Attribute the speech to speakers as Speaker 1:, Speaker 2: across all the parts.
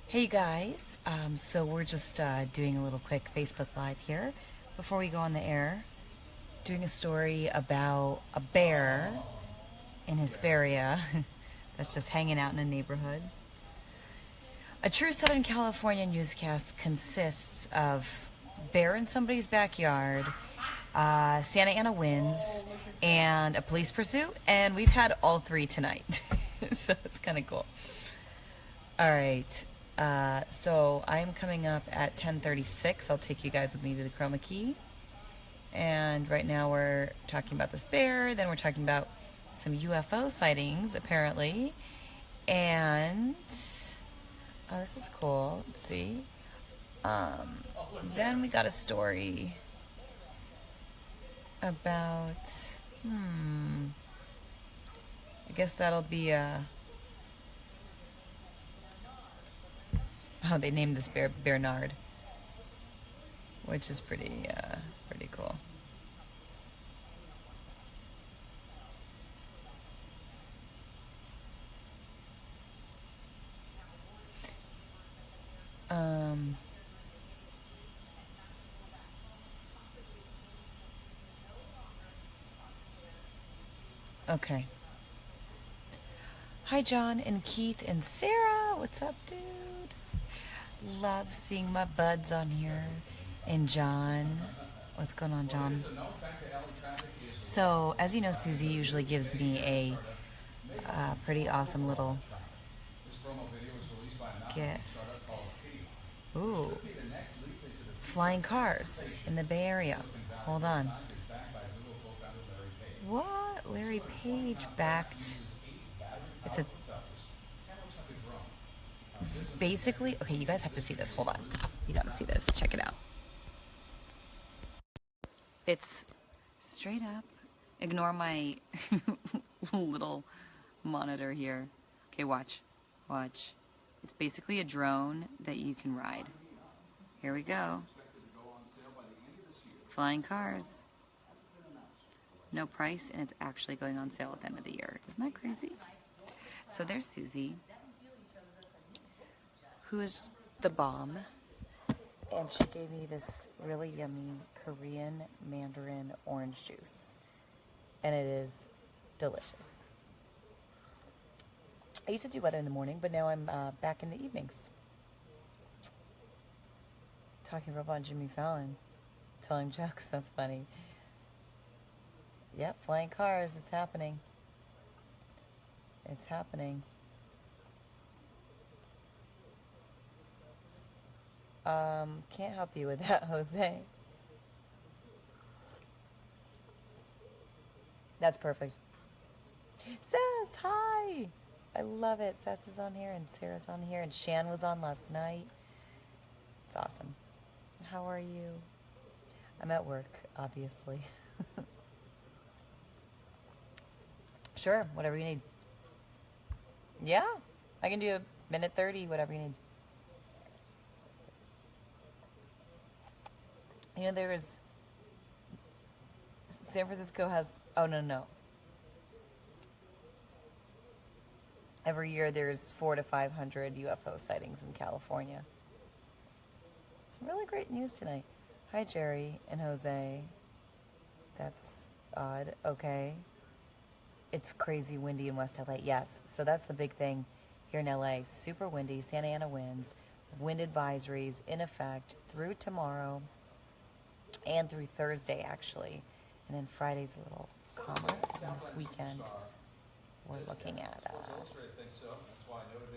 Speaker 1: Hey guys, so we're just doing a little quick Facebook Live here before we go on the air. Doing a story about a bear in Hesperia that's just hanging out in a neighborhood. A true Southern California newscast consists of bear in somebody's backyard, Santa Ana winds, and a police pursuit, and we've had all three tonight. So it's kind of cool. All right. So I'm coming up at 10:36. I'll take you guys with me to the Chroma Key. And right now we're talking about this bear. Then we're talking about some UFO sightings, apparently. And oh, this is cool. Let's see. Then we got a story about. I guess that'll be oh, they named this bear Bernard, which is pretty cool. Um, okay. Hi, John and Keith and Sarah. What's up, dude? Love seeing my buds on here. And John. What's going on, John? So, as you know, Susie usually gives me a pretty awesome little gift. Ooh. Flying cars in the Bay Area. Hold on. What? Larry Page backed. It's a. Basically, okay, you guys have to see this. Hold on. You gotta see this. Check it out. It's straight up. Ignore my little monitor here. Okay, watch. Watch. It's basically a drone that you can ride. Here we go. Flying cars. No price, and it's actually going on sale at the end of the year. Isn't that crazy? So there's Susie, who is the bomb. And she gave me this really yummy Korean mandarin orange juice. And it is delicious. I used to do weather in the morning, but now I'm back in the evenings. Talking about Jimmy Fallon. Telling jokes, that's funny. Yep, flying cars, it's happening. It's happening. Can't help you with that, Jose. That's perfect. Sass, hi! I love it. Sass is on here, and Sarah's on here, and Shan was on last night. It's awesome. How are you? I'm at work, obviously. Sure, whatever you need. Yeah, I can do a minute 30, whatever you need. You know, there is. San Francisco has. Oh, no. Every year there's 400 to 500 UFO sightings in California. Some really great news tonight. Hi, Jerry and Jose. That's odd. Okay. It's crazy windy in West LA. Yes. So that's the big thing here in LA. Super windy. Santa Ana winds. Wind advisories in effect through tomorrow and through Thursday, actually. And then Friday's a little calmer. And this weekend, we're looking at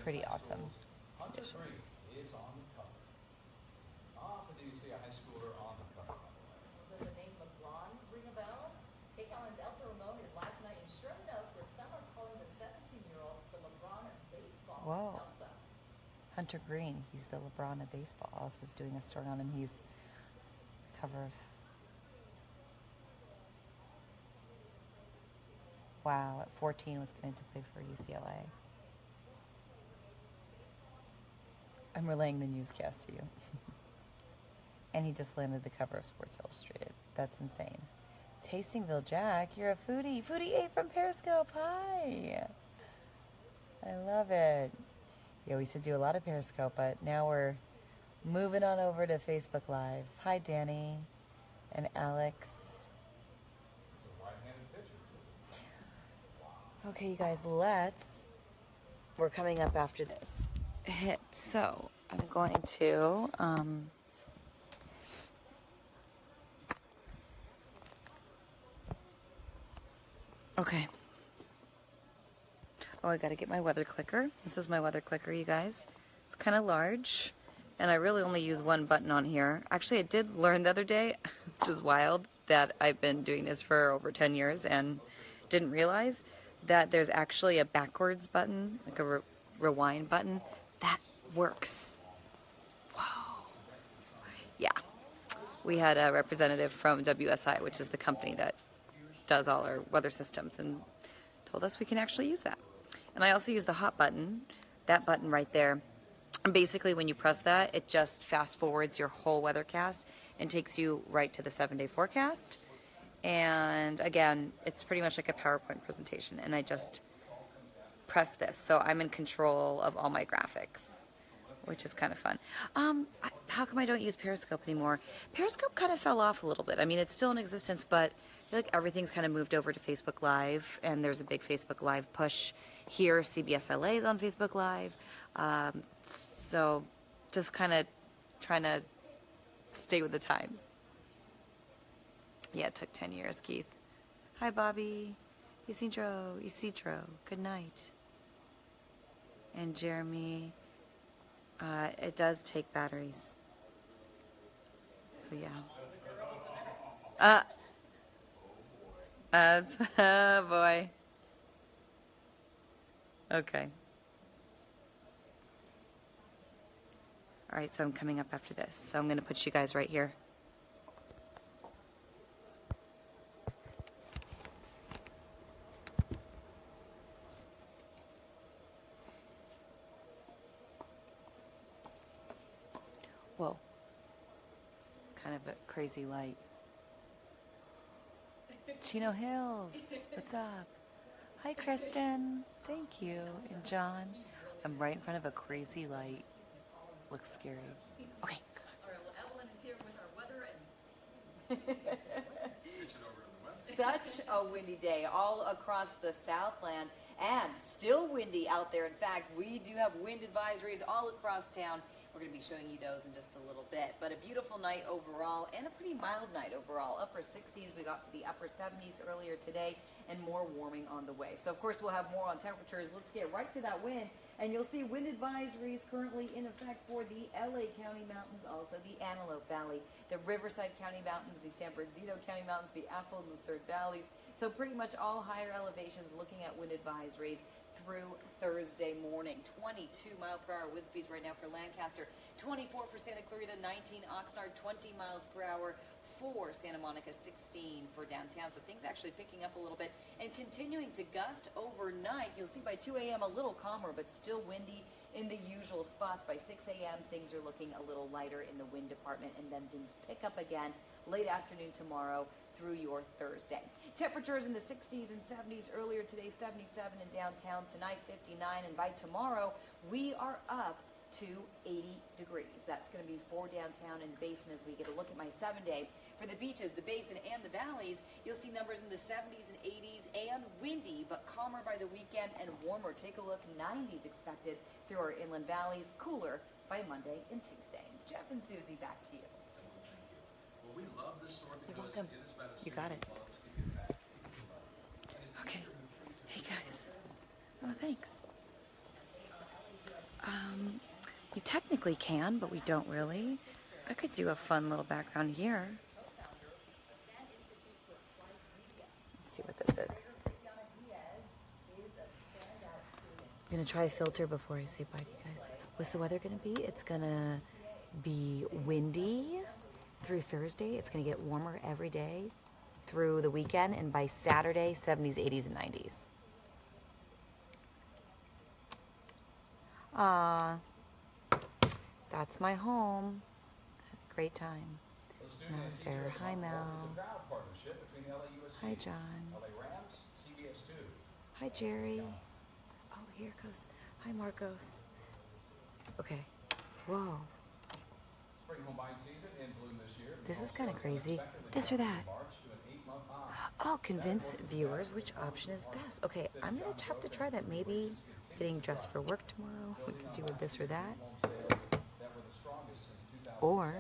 Speaker 1: pretty awesome conditions.
Speaker 2: Does the name LeBron ring a bell? KCAL's Elsa Ramon is live tonight in Sherman Oaks, where some are calling the 17-year-old the LeBron of baseball.
Speaker 1: Whoa.
Speaker 2: Elsa.
Speaker 1: Hunter Green, he's the LeBron of baseball. Elsa's doing a story on him. He's cover of. Wow, at 14 was going to play for UCLA. I'm relaying the newscast to you. And he just landed the cover of Sports Illustrated. That's insane. Tastingville Jack, you're a foodie. Foodie 8 from Periscope. Hi. I love it. Yeah, we used to do a lot of Periscope, but now we're moving on over to Facebook Live. Hi, Danny and Alex. Okay, you guys, we're coming up after this hit. So I'm going to, okay. Oh, I gotta get my weather clicker. This is my weather clicker, you guys. It's kind of large, and I really only use one button on here. Actually, I did learn the other day, which is wild, that I've been doing this for over 10 years and didn't realize that there's actually a backwards button, like a rewind button, that works. Whoa. Yeah. We had a representative from WSI, which is the company that does all our weather systems, and told us we can actually use that. And I also use the hot button, that button right there. And basically when you press that, it just fast forwards your whole weathercast and takes you right to the 7-day forecast. And again, it's pretty much like a PowerPoint presentation, and I just press this. So I'm in control of all my graphics, which is kind of fun. How come I don't use Periscope anymore? Periscope kind of fell off a little bit. I mean, it's still in existence, but I feel like everything's kind of moved over to Facebook Live, and there's a big Facebook Live push here. CBS LA is on Facebook Live. So just kind of trying to stay with the times. Yeah, it took 10 years, Keith. Hi, Bobby. Isidro. Good night. And Jeremy, it does take batteries. So, yeah. Oh, boy. Okay. All right, so I'm coming up after this. So I'm going to put you guys right here. Whoa. It's kind of a crazy light. Chino Hills, what's up? Hi, Kristen. Thank you. And John. I'm right in front of a crazy light. Looks scary. Okay, come on.
Speaker 2: All right, well, Evelyn is here with our weather and
Speaker 3: Such a windy day all across the Southland, and still windy out there. In fact, we do have wind advisories all across town. We're going to be showing you those in just a little bit. But a beautiful night overall, and a pretty mild night overall. Upper 60s, we got to the upper 70s earlier today, and more warming on the way. So, of course, we'll have more on temperatures. Let's get right to that wind. And you'll see wind advisories currently in effect for the LA County Mountains, also the Antelope Valley, the Riverside County Mountains, the San Bernardino County Mountains, the Apple and Lucerne Valleys. So pretty much all higher elevations looking at wind advisories through Thursday morning. 22-mile-per-hour wind speeds right now for Lancaster, 24 for Santa Clarita, 19 Oxnard, 20 miles per hour for Santa Monica, 16 for downtown. So things actually picking up a little bit and continuing to gust overnight. You'll see by 2 a.m. a little calmer, but still windy in the usual spots. By 6 a.m. things are looking a little lighter in the wind department, and then things pick up again late afternoon tomorrow through your Thursday. Temperatures in the 60s and 70s earlier today, 77 in downtown tonight, 59, and by tomorrow we are up to 80 degrees. That's going to be for downtown and Basin as we get a look at my 7-day. For the beaches, the Basin, and the valleys, you'll see numbers in the 70s and 80s and windy, but calmer by the weekend and warmer. Take a look, 90s expected through our inland valleys, cooler by Monday and Tuesday. Jeff and Susie, back to you.
Speaker 4: Well, we love this store
Speaker 1: You're
Speaker 4: because
Speaker 1: welcome.
Speaker 4: it is about a
Speaker 1: You got
Speaker 4: student
Speaker 1: it.
Speaker 4: loves to give back.
Speaker 1: Okay. Hey, guys. Oh, thanks. You technically can, but we don't really. I could do a fun little background here. Let's see what this is. I'm going to try a filter before I say bye to you guys. What's the weather going to be? It's going to be windy through Thursday. It's going to get warmer every day through the weekend, and by Saturday, 70s, 80s, and 90s. That's my home. I had a great time when I was there. Hi, Mel. Hi, John. Hi, Jerry. Oh, here it goes. Hi, Marcos. Okay. Whoa.
Speaker 4: Spring home buying season in bloom this year.
Speaker 1: This is kind of crazy. This or that.
Speaker 4: March to an 8-month high.
Speaker 1: Oh, convince viewers which option is best. Okay, I'm gonna have to try that. Maybe getting dressed for work tomorrow. We could do a this or that.
Speaker 4: Home sales that were the strongest since 2000.
Speaker 1: Or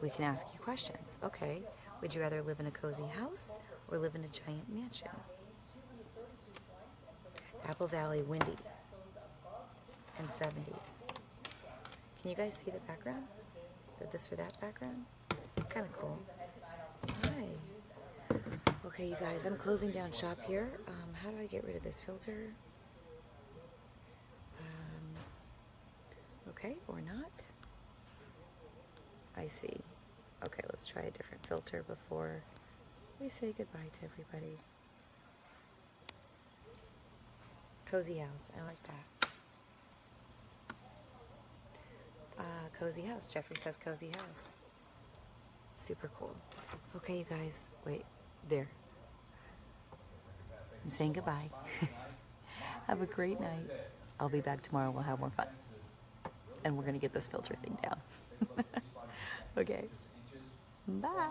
Speaker 1: we can ask you questions. Okay, would you rather live in a cozy house or live in a giant mansion? Apple Valley, windy, and 70s. Can you guys see the background? The this or that background? It's kind of cool. Hi. Okay, you guys, I'm closing down shop here. How do I get rid of this filter? Okay, or not. I see. Okay, let's try a different filter before we say goodbye to everybody. Cozy house, I like that. Cozy house, Jeffrey says cozy house. Super cool. Okay, you guys, wait, there. I'm saying goodbye. Have a great night. I'll be back tomorrow, we'll have more fun. And we're gonna get this filter thing down. Okay. Bye.